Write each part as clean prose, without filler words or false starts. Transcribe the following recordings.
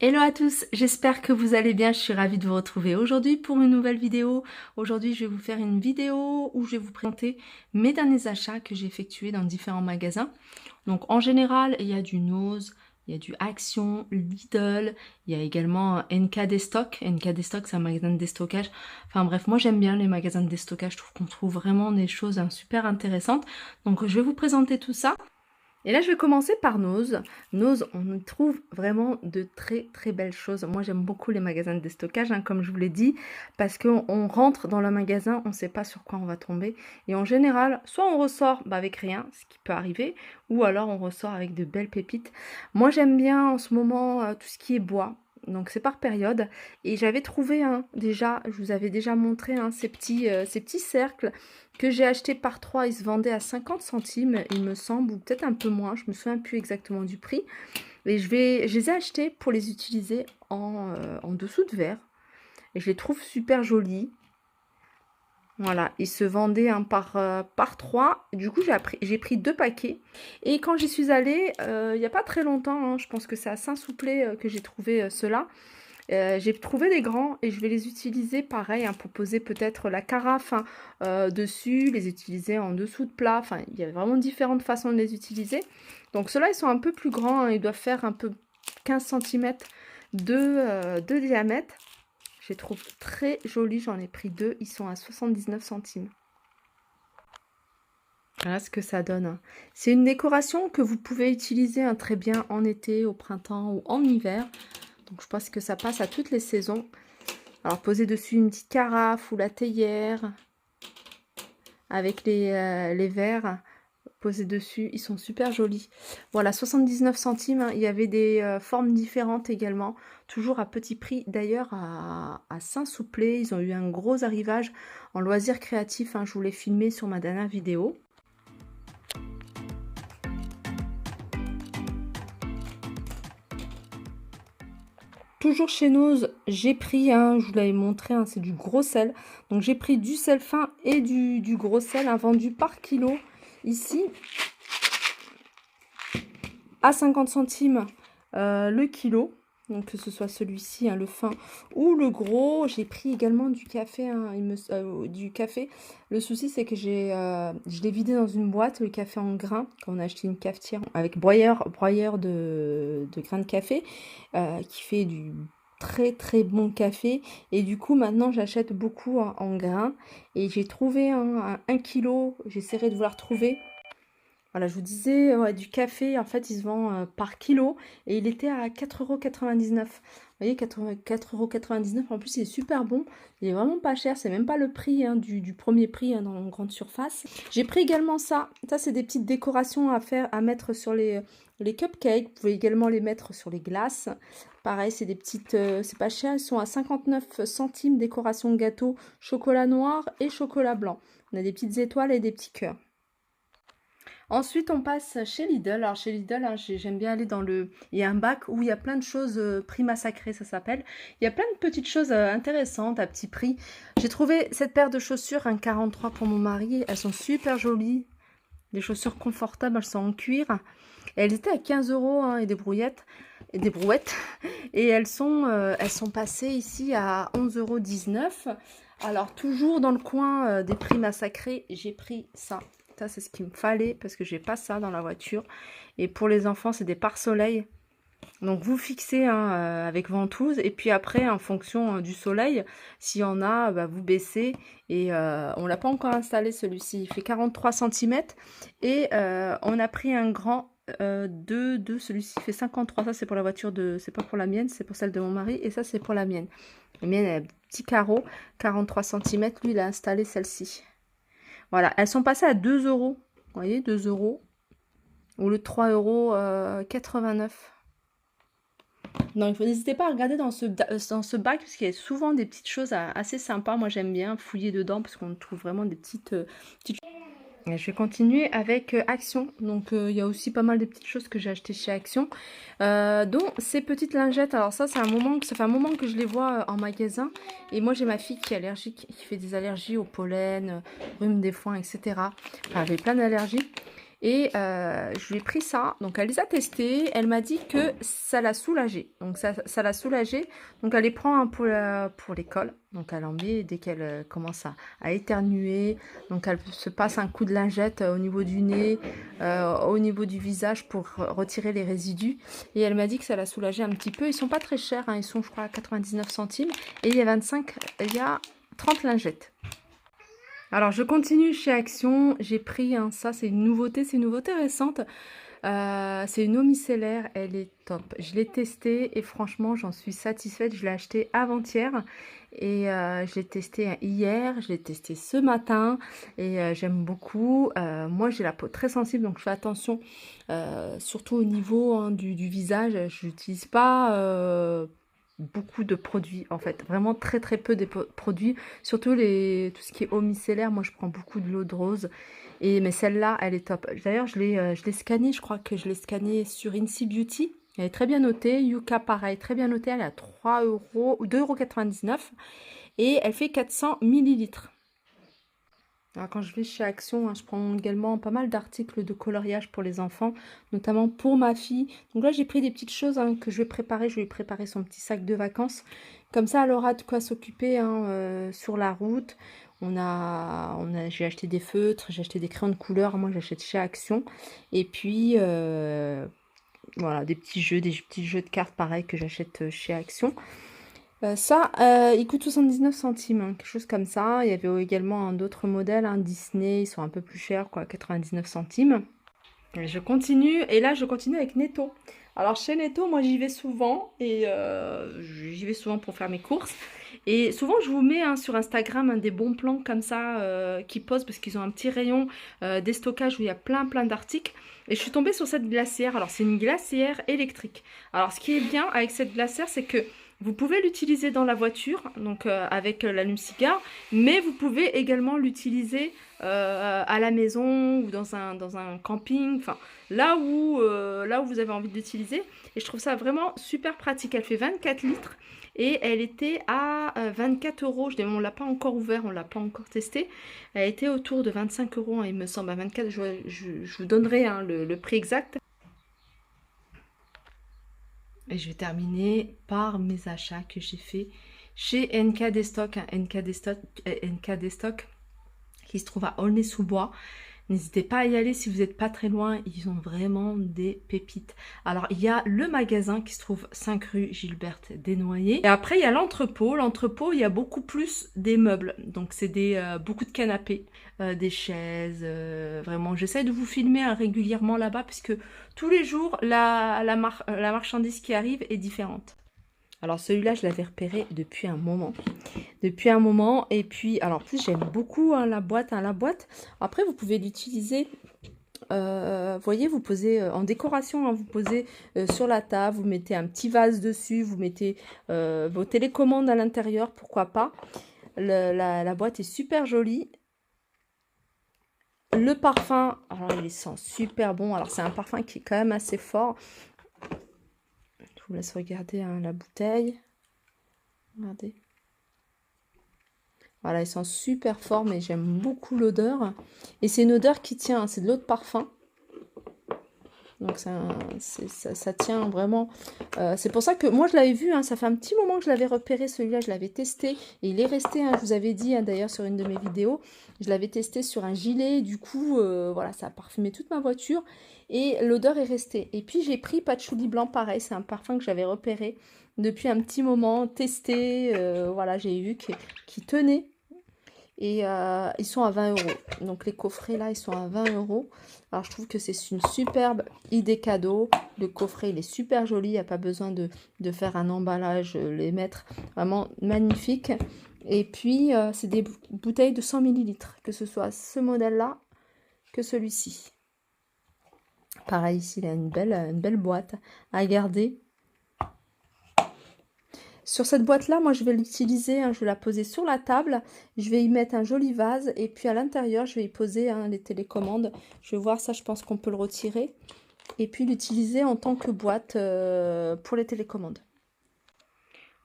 Hello à tous, j'espère que vous allez bien, je suis ravie de vous retrouver aujourd'hui pour une nouvelle vidéo. Aujourd'hui je vais vous faire une vidéo où je vais vous présenter mes derniers achats que j'ai effectués dans différents magasins. Donc en général il y a du Nose, il y a du Action, Lidl, il y a également NK Stock. NK Stock c'est un magasin de déstockage. Enfin bref, moi j'aime bien les magasins de déstockage, je trouve qu'on trouve vraiment des choses super intéressantes. Donc je vais vous présenter tout ça. Et là, je vais commencer par Nose. Nose, on y trouve vraiment de très belles choses. Moi, j'aime beaucoup les magasins de déstockage, hein, comme je vous l'ai dit, parce qu'on rentre dans le magasin, on ne sait pas sur quoi on va tomber. Et en général, soit on ressort avec rien, ce qui peut arriver, ou alors on ressort avec de belles pépites. Moi, j'aime bien en ce moment tout ce qui est bois. Donc c'est par période. Et j'avais trouvé déjà, je vous avais déjà montré ces petits cercles que j'ai acheté par 3. Ils se vendaient à 50 centimes, il me semble, ou peut-être un peu moins. Je me souviens plus exactement du prix. Et je les ai achetés pour les utiliser en dessous de verre. Et je les trouve super jolis. Voilà, ils se vendaient par 3. Du coup, j'ai pris 2 paquets. Et quand j'y suis allée, il n'y a pas très longtemps, hein, je pense que c'est à Saint-Souplé que j'ai trouvé ceux-là. J'ai trouvé des grands et je vais les utiliser pareil hein, pour poser peut-être la carafe dessus, les utiliser en dessous de plat. Enfin, il y a vraiment différentes façons de les utiliser. Donc ceux-là, ils sont un peu plus grands, hein, ils doivent faire un peu 15 cm de diamètre. Je les trouve très jolis, j'en ai pris 2, ils sont à 79 centimes. Voilà ce que ça donne, hein. C'est une décoration que vous pouvez utiliser hein, très bien en été, au printemps ou en hiver. Donc je pense que ça passe à toutes les saisons. Alors poser dessus une petite carafe ou la théière avec les verres posés dessus, ils sont super jolis. Voilà, 79 centimes, hein. Il y avait des formes différentes également, toujours à petit prix. D'ailleurs à Saint-Souplé, ils ont eu un gros arrivage en loisirs créatifs, hein. Je vous l'ai filmé sur ma dernière vidéo. Toujours chez Nose, j'ai pris, je vous l'avais montré, c'est du gros sel. Donc j'ai pris du sel fin et du gros sel, vendu par kilo. Ici, à 50 centimes le kilo. Donc que ce soit celui-ci, le fin ou le gros. J'ai pris également du café, du café. Le souci, c'est que je l'ai vidé dans une boîte, le café en grains, quand on a acheté une cafetière avec broyeur de grains de café, qui fait du très bon café. Et du coup, maintenant, j'achète beaucoup en grains. Et j'ai trouvé un kilo, j'essaierai de vous la retrouver. Voilà, je vous disais, ouais, du café, en fait, il se vend par kilo et il était à 4,99 €. Vous voyez, 4,99 €, en plus, il est super bon. Il est vraiment pas cher, c'est même pas le prix du premier prix dans une grande surface. J'ai pris également ça. Ça, c'est des petites décorations à mettre sur les cupcakes. Vous pouvez également les mettre sur les glaces. Pareil, c'est des petites, c'est pas cher, ils sont à 59 centimes, décoration gâteau, chocolat noir et chocolat blanc. On a des petites étoiles et des petits cœurs. Ensuite, on passe chez Lidl. Alors, chez Lidl, j'aime bien aller dans le... Il y a un bac où il y a plein de choses, prix massacré, ça s'appelle. Il y a plein de petites choses intéressantes à petit prix. J'ai trouvé cette paire de chaussures, un 43 pour mon mari. Elles sont super jolies. Des chaussures confortables, elles sont en cuir. Et elles étaient à 15 € et des brouillettes. Et des brouettes. Et elles sont passées ici à 11,19 €. Alors, toujours dans le coin des prix massacrés, j'ai pris ça. Ça, c'est ce qu'il me fallait parce que j'ai pas ça dans la voiture. Et pour les enfants, c'est des pare-soleil. Donc, vous fixez avec ventouse. Et puis après, en fonction du soleil, s'il y en a, vous baissez. Et on l'a pas encore installé celui-ci. Il fait 43 cm. Et on a pris un grand celui-ci fait 53. Ça, c'est pour la voiture c'est pas pour la mienne, c'est pour celle de mon mari. Et ça, c'est pour la mienne. La mienne, elle a un petit carreau, 43 cm. Lui, il a installé celle-ci. Voilà, elles sont passées à 2 €. Vous voyez, 2 € au lieu de 3,89 €. Donc, n'hésitez pas à regarder dans ce bac, parce qu'il y a souvent des petites choses assez sympas. Moi, j'aime bien fouiller dedans, parce qu'on trouve vraiment des petites choses. Je vais continuer avec Action. Donc, il y a aussi pas mal de petites choses que j'ai achetées chez Action. Dont ces petites lingettes. Alors ça, ça fait un moment que je les vois en magasin. Et moi, j'ai ma fille qui est allergique, qui fait des allergies au pollen, rhume des foins, etc. Enfin, elle avait plein d'allergies. Et je lui ai pris ça. Donc, elle les a testés. Elle m'a dit que ça l'a soulagée. Donc, ça l'a soulagée. Donc, elle les prend hein, pour l'école. Donc, elle en met dès qu'elle commence à éternuer. Donc, elle se passe un coup de lingette au niveau du nez, au niveau du visage pour retirer les résidus. Et elle m'a dit que ça l'a soulagée un petit peu. Ils sont pas très chers. Hein. Ils sont, je crois, à 99 centimes. Et il y a 30 lingettes. Alors, je continue chez Action. J'ai pris ça, c'est une nouveauté récente. C'est une eau micellaire, elle est top. Je l'ai testée et franchement, j'en suis satisfaite. Je l'ai acheté avant-hier et je l'ai testé hier, je l'ai testé ce matin et j'aime beaucoup. Moi, j'ai la peau très sensible, donc je fais attention, surtout au niveau hein, du visage. Je n'utilise pas beaucoup de produits en fait, vraiment très très peu de produits, surtout tout ce qui est eau micellaire. Moi je prends beaucoup de l'eau de rose mais celle-là elle est top. D'ailleurs je l'ai scannée, je crois que je l'ai scannée sur Incy Beauty, elle est très bien notée. Yuka pareil, très bien notée, elle est à 3 euros ou 2,99 € et elle fait 400 millilitres. Alors, quand je vais chez Action, hein, je prends également pas mal d'articles de coloriage pour les enfants, notamment pour ma fille. Donc là, j'ai pris des petites choses hein, que je vais préparer. Je vais préparer son petit sac de vacances. Comme ça, elle aura de quoi s'occuper hein, sur la route. J'ai acheté des feutres, j'ai acheté des crayons de couleur. Moi, j'achète chez Action. Et puis, voilà, des petits jeux de cartes pareil que j'achète chez Action. Il coûte 79 centimes, hein, quelque chose comme ça. Il y avait également d'autres modèles, hein, Disney, ils sont un peu plus chers, quoi, 99 centimes. Et je continue, et là je continue avec Netto. Alors chez Netto, moi j'y vais souvent, et j'y vais souvent pour faire mes courses. Et souvent je vous mets hein, sur Instagram hein, des bons plans comme ça qui posent parce qu'ils ont un petit rayon déstockage où il y a plein d'articles. Et je suis tombée sur cette glacière. Alors c'est une glacière électrique. Alors ce qui est bien avec cette glacière, c'est que vous pouvez l'utiliser dans la voiture, donc avec l'allume-cigare, mais vous pouvez également l'utiliser à la maison ou dans un camping, enfin là où vous avez envie de l'utiliser. Et je trouve ça vraiment super pratique. Elle fait 24 litres et elle était à 24 euros. On ne l'a pas encore ouvert, on ne l'a pas encore testé. Elle était autour de 25 euros, hein, il me semble, à 24. Je vous donnerai hein, le prix exact. Et je vais terminer par mes achats que j'ai fait chez NKD Stock, hein, NKD Stock qui se trouve à Aulnay-sous-Bois. N'hésitez pas à y aller si vous n'êtes pas très loin, ils ont vraiment des pépites. Alors il y a le magasin qui se trouve 5 rue Gilberte Desnoyers. Et après il y a l'entrepôt. L'entrepôt, il y a beaucoup plus des meubles. Donc c'est beaucoup de canapés, des chaises. Vraiment, j'essaie de vous filmer hein, régulièrement là-bas puisque tous les jours la marchandise qui arrive est différente. Alors celui-là, je l'avais repéré depuis un moment. Et puis, alors en plus, j'aime beaucoup hein, la boîte. Après, vous pouvez l'utiliser, voyez, vous posez en décoration, hein, vous posez sur la table, vous mettez un petit vase dessus, vous mettez vos télécommandes à l'intérieur, pourquoi pas. La boîte est super jolie. Le parfum, alors il sent super bon. Alors c'est un parfum qui est quand même assez fort. Je vous laisse regarder hein, la bouteille. Regardez. Voilà, il sent super fort, mais j'aime beaucoup l'odeur. Et c'est une odeur qui tient, hein, c'est de l'eau de parfum. Donc ça tient vraiment. C'est pour ça que moi je l'avais vu, hein, ça fait un petit moment que je l'avais repéré, celui-là, je l'avais testé. Et il est resté, hein, je vous avais dit hein, d'ailleurs sur une de mes vidéos, je l'avais testé sur un gilet. Du coup, voilà, ça a parfumé toute ma voiture. Et l'odeur est restée. Et puis j'ai pris Patchouli Blanc, pareil, c'est un parfum que j'avais repéré depuis un petit moment, testé. Voilà, j'ai vu qu'il tenait. Et ils sont à 20 euros. Donc les coffrets là, ils sont à 20 euros. Alors je trouve que c'est une superbe idée cadeau. Le coffret, il est super joli. Il n'y a pas besoin de faire un emballage, les mettre. Vraiment magnifique. Et puis, c'est des bouteilles de 100 millilitres. Que ce soit ce modèle-là, que celui-ci. Pareil, ici, il a une belle boîte à garder. Sur cette boîte-là, moi, je vais l'utiliser, hein, je vais la poser sur la table. Je vais y mettre un joli vase. Et puis, à l'intérieur, je vais y poser hein, les télécommandes. Je vais voir ça, je pense qu'on peut le retirer. Et puis, l'utiliser en tant que boîte pour les télécommandes.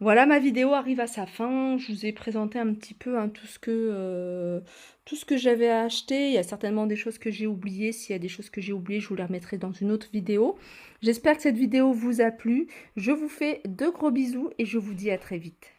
Voilà, ma vidéo arrive à sa fin. Je vous ai présenté un petit peu hein, tout ce que j'avais acheté. Il y a certainement des choses que j'ai oubliées. S'il y a des choses que j'ai oubliées, je vous les remettrai dans une autre vidéo. J'espère que cette vidéo vous a plu. Je vous fais de gros bisous et je vous dis à très vite.